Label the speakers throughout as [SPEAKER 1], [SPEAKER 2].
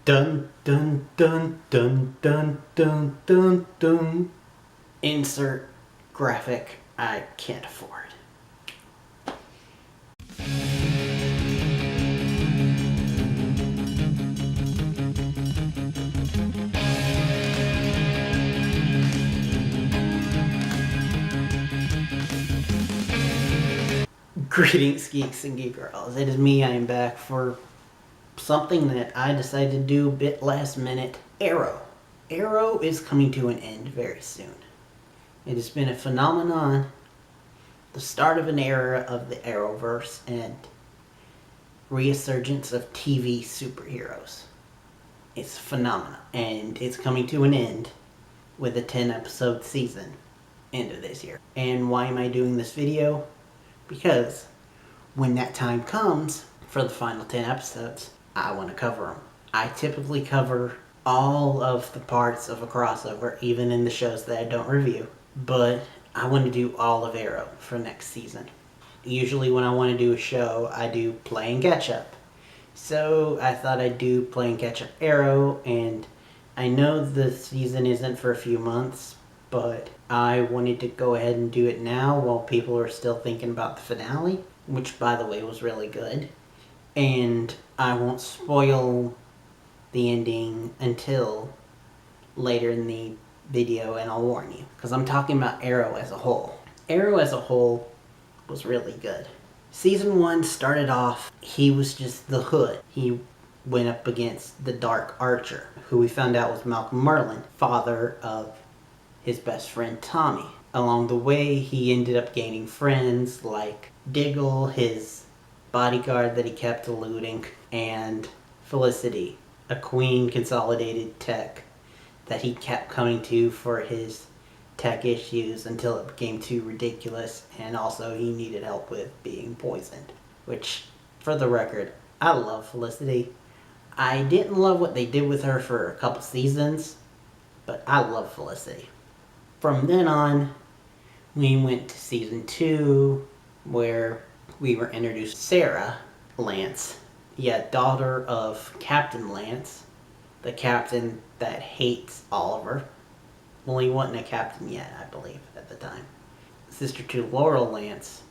[SPEAKER 1] Dun dun dun dun dun dun dun dun. Insert graphic I can't afford. Greetings, geeks and geek girls. It is me. I am back for something that I decided to do a bit last minute. Arrow. Arrow is coming to an end very soon. It has been a phenomenon, the start of an era of the Arrowverse and resurgence of TV superheroes. It's a phenomenon, and it's coming to an end with a 10-episode season end of this year. And why am I doing this video? Because when that time comes for the final 10 episodes, I want to cover them. I typically cover all of the parts of a crossover, even in the shows that I don't review. But I want to do all of Arrow for next season. Usually when I want to do a show, I do play and catch up. So I thought I'd do play and catch up Arrow, and I know the season isn't for a few months, but I wanted to go ahead and do it now while people are still thinking about the finale, which by the way was really good. And I won't spoil the ending until later in the video, and I'll warn you, because I'm talking about Arrow as a whole. Arrow as a whole was really good. Season 1 started off, he was just the Hood. He went up against the Dark Archer, who we found out was Malcolm Merlyn, father of his best friend Tommy. Along the way, he ended up gaining friends like Diggle, his bodyguard that he kept eluding, and Felicity, a Queen Consolidated tech that he kept coming to for his tech issues until it became too ridiculous, and also he needed help with being poisoned. Which, for the record, I love Felicity. I didn't love what they did with her for a couple seasons, but I love Felicity. From then on, we went to season 2, where we were introduced to Sarah Lance, daughter of Captain Lance, the captain that hates Oliver. Well, he wasn't a captain yet, I believe, at the time. Sister to Laurel Lance,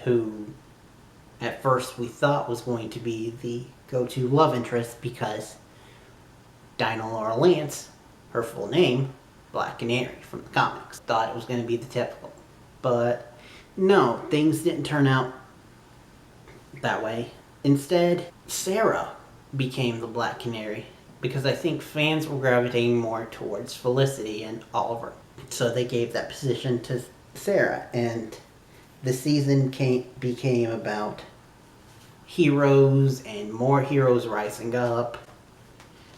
[SPEAKER 1] who at first we thought was going to be the go-to love interest because Dinah Laurel Lance, her full name, Black Canary from the comics, thought it was going to be the typical. But no, things didn't turn out that way. Instead, Sarah became the Black Canary because I think fans were gravitating more towards Felicity and Oliver. So they gave that position to Sarah, and the season became about heroes and more heroes rising up,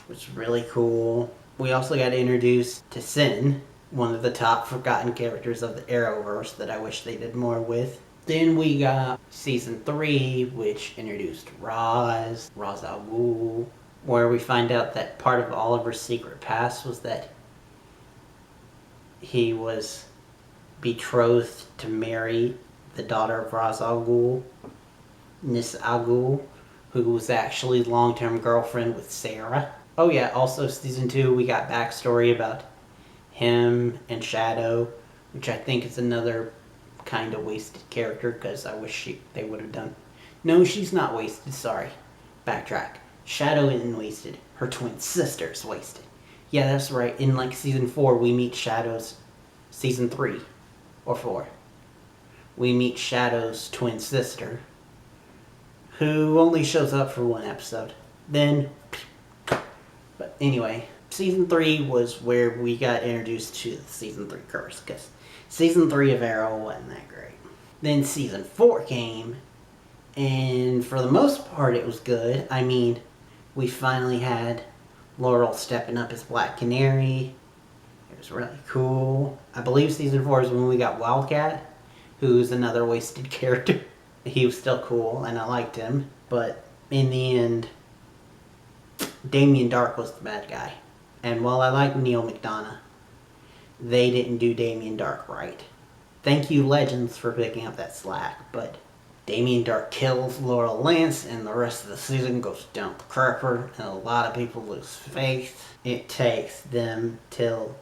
[SPEAKER 1] which was really cool. We also got introduced to Sin, one of the top forgotten characters of the Arrowverse that I wish they did more with. Then we got season 3, which introduced Ra's al Ghul, where we find out that part of Oliver's secret past was that he was betrothed to marry the daughter of Ra's al Ghul, Nis Al Ghul, who was actually long-term girlfriend with Sarah. Oh yeah, also season 2 we got backstory about him and Shadow, which I think is another kind of wasted character because I wish they would have done. No, she's not wasted, sorry. Backtrack. Shadow isn't wasted. Her twin sister's wasted. Yeah, that's right. In like season 4 we meet Shadow's, season 3 or 4. We meet Shadow's twin sister, who only shows up for one episode. Then, but anyway, season 3 was where we got introduced to the season 3 curse, because season 3 of Arrow wasn't that great. Then season 4 came, and for the most part it was good. I mean, we finally had Laurel stepping up as Black Canary. It was really cool. I believe season 4 is when we got Wildcat, who's another wasted character. He was still cool, and I liked him, but in the end, Damien Darhk was the bad guy. And while I like Neil McDonough, they didn't do Damien Darhk right. Thank you, Legends, for picking up that slack, but Damien Dark kills Laurel Lance, and the rest of the season goes down the crapper, and a lot of people lose faith. It takes them till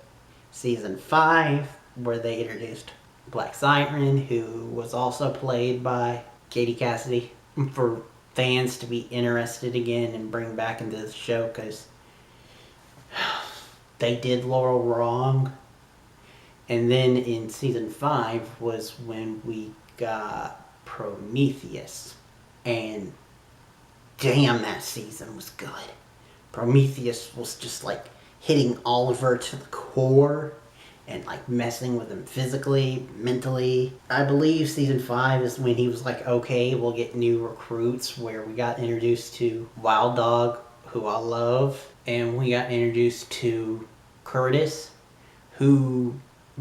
[SPEAKER 1] season 5, where they introduced Black Siren, who was also played by Katie Cassidy, for fans to be interested again and bring back into the show, because they did Laurel wrong. And then in season 5 was when we got Prometheus. And damn, that season was good. Prometheus was just like hitting Oliver to the core and like messing with him physically, mentally. I believe season 5 is when he was like, okay, we'll get new recruits, where we got introduced to Wild Dog, who I love, and we got introduced to Curtis, who,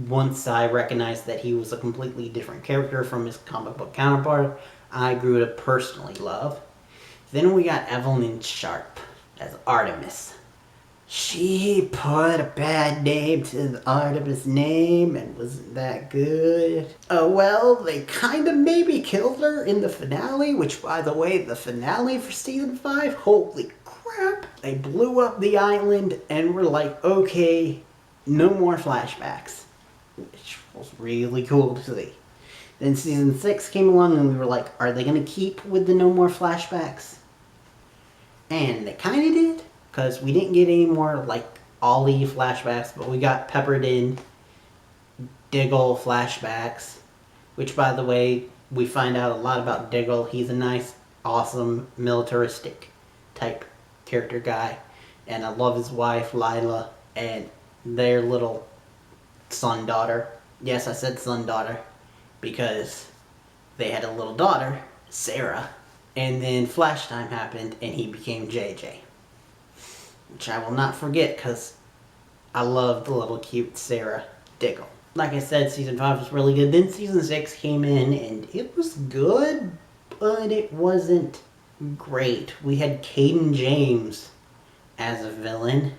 [SPEAKER 1] once I recognized that he was a completely different character from his comic book counterpart, I grew to personally love. Then we got Evelyn Sharp as Artemis. She put a bad name to the Artemis name and wasn't that good. Oh well, they kind of maybe killed her in the finale, which, by the way, the finale for season 5, holy crap. They blew up the island and were like, okay, no more flashbacks, which was really cool to see. Then season 6 came along and we were like, are they going to keep with the no more flashbacks? And they kind of did, because we didn't get any more like Ollie flashbacks, but we got peppered in Diggle flashbacks, which, by the way, we find out a lot about Diggle. He's a nice, awesome, militaristic type character guy, and I love his wife, Lila, and their little son-daughter. Yes, I said son-daughter, because they had a little daughter, Sarah, and then Flash Time happened, and he became JJ. Which I will not forget, because I love the little cute Sarah Diggle. Like I said, season 5 was really good. Then season 6 came in, and it was good, but it wasn't great. We had Caden James as a villain,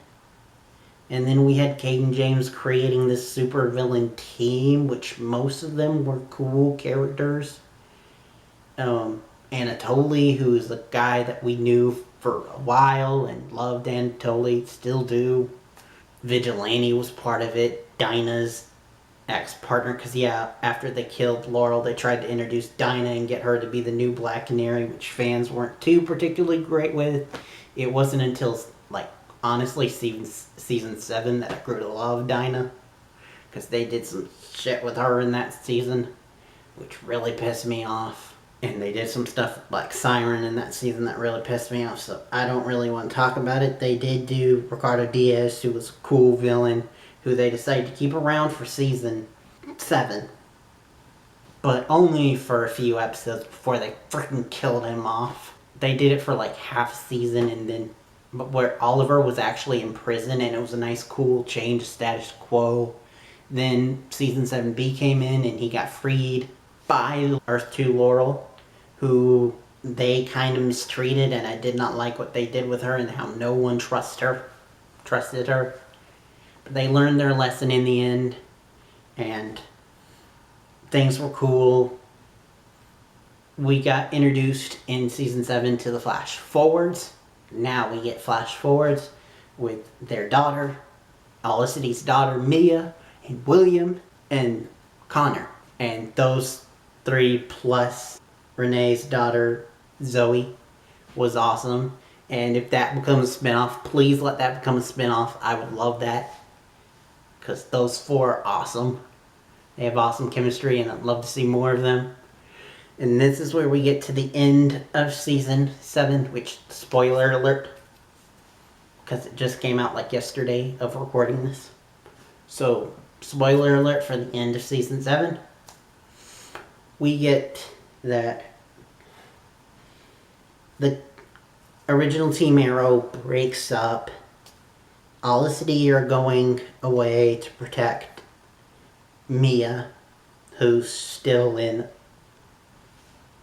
[SPEAKER 1] and then we had Caden James creating this super villain team, which most of them were cool characters. Anatoly, who's the guy that we knew for a while and loved Anatoly, still do. Vigilante was part of it. Dinah's ex-partner, because yeah, after they killed Laurel, they tried to introduce Dinah and get her to be the new Black Canary, which fans weren't too particularly great with. It wasn't until, like, honestly, season 7 that I grew to love Dinah, because they did some shit with her in that season, which really pissed me off. And they did some stuff like Siren in that season that really pissed me off, so I don't really want to talk about it. They did do Ricardo Diaz, who was a cool villain, who they decided to keep around for season 7. But only for a few episodes before they freaking killed him off. They did it for like half a season, and then where Oliver was actually in prison, and it was a nice cool change of status quo. Then season 7B came in and he got freed by Earth 2 Laurel, who they kind of mistreated, and I did not like what they did with her and how no one trusted her. But they learned their lesson in the end, and things were cool. We got introduced in season 7 to the Flash Forwards. Now we get Flash Forwards with their daughter, Olicity's daughter Mia, and William, and Connor. And those 3 plus Renee's daughter Zoe was awesome. And if that becomes a spinoff, please let that become a spinoff. I would love that, because those 4 are awesome. They have awesome chemistry, and I'd love to see more of them. And this is where we get to the end of season 7, which, spoiler alert, because it just came out like yesterday of recording this. So, spoiler alert for the end of season 7. We get that the original Team Arrow breaks up. Olicity are going away to protect Mia, who's still in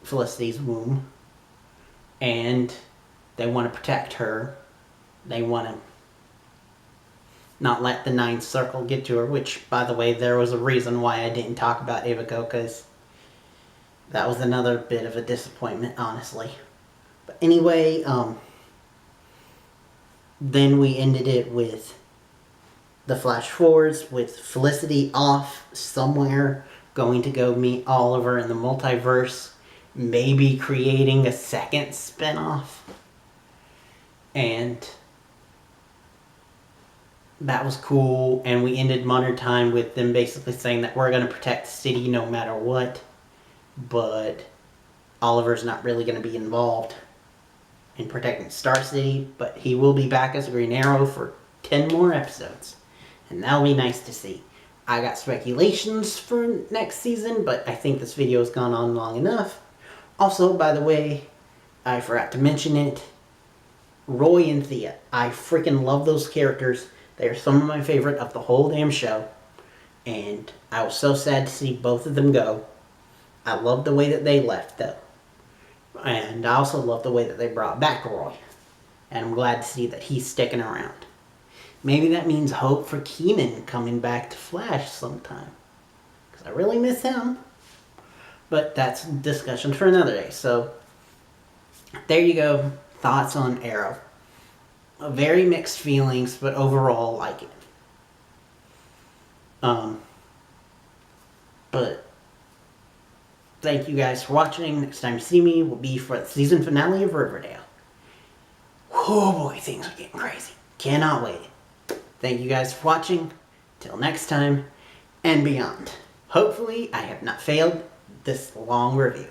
[SPEAKER 1] Felicity's womb. And they want to protect her. They want to not let the Ninth Circle get to her, which, by the way, there was a reason why I didn't talk about Ivico, because that was another bit of a disappointment, honestly. But anyway, then we ended it with the flash forwards with Felicity off somewhere, going to go meet Oliver in the multiverse, maybe creating a second spinoff. And that was cool. And we ended Modern Time with them basically saying that we're going to protect the city no matter what. But Oliver's not really going to be involved in protecting Star City, but he will be back as Green Arrow for 10 more episodes. And that'll be nice to see. I got speculations for next season, but I think this video has gone on long enough. Also, by the way, I forgot to mention it, Roy and Thea. I freaking love those characters. They are some of my favorite of the whole damn show. And I was so sad to see both of them go. I love the way that they left, though. And I also love the way that they brought back Roy. And I'm glad to see that he's sticking around. Maybe that means hope for Keenan coming back to Flash sometime. Because I really miss him. But that's discussion for another day. So, there you go. Thoughts on Arrow. Very mixed feelings, but overall like it. But thank you guys for watching. Next time you see me will be for the season finale of Riverdale. Oh boy, things are getting crazy. Cannot wait. Thank you guys for watching. Till next time and beyond. Hopefully I have not failed this long review.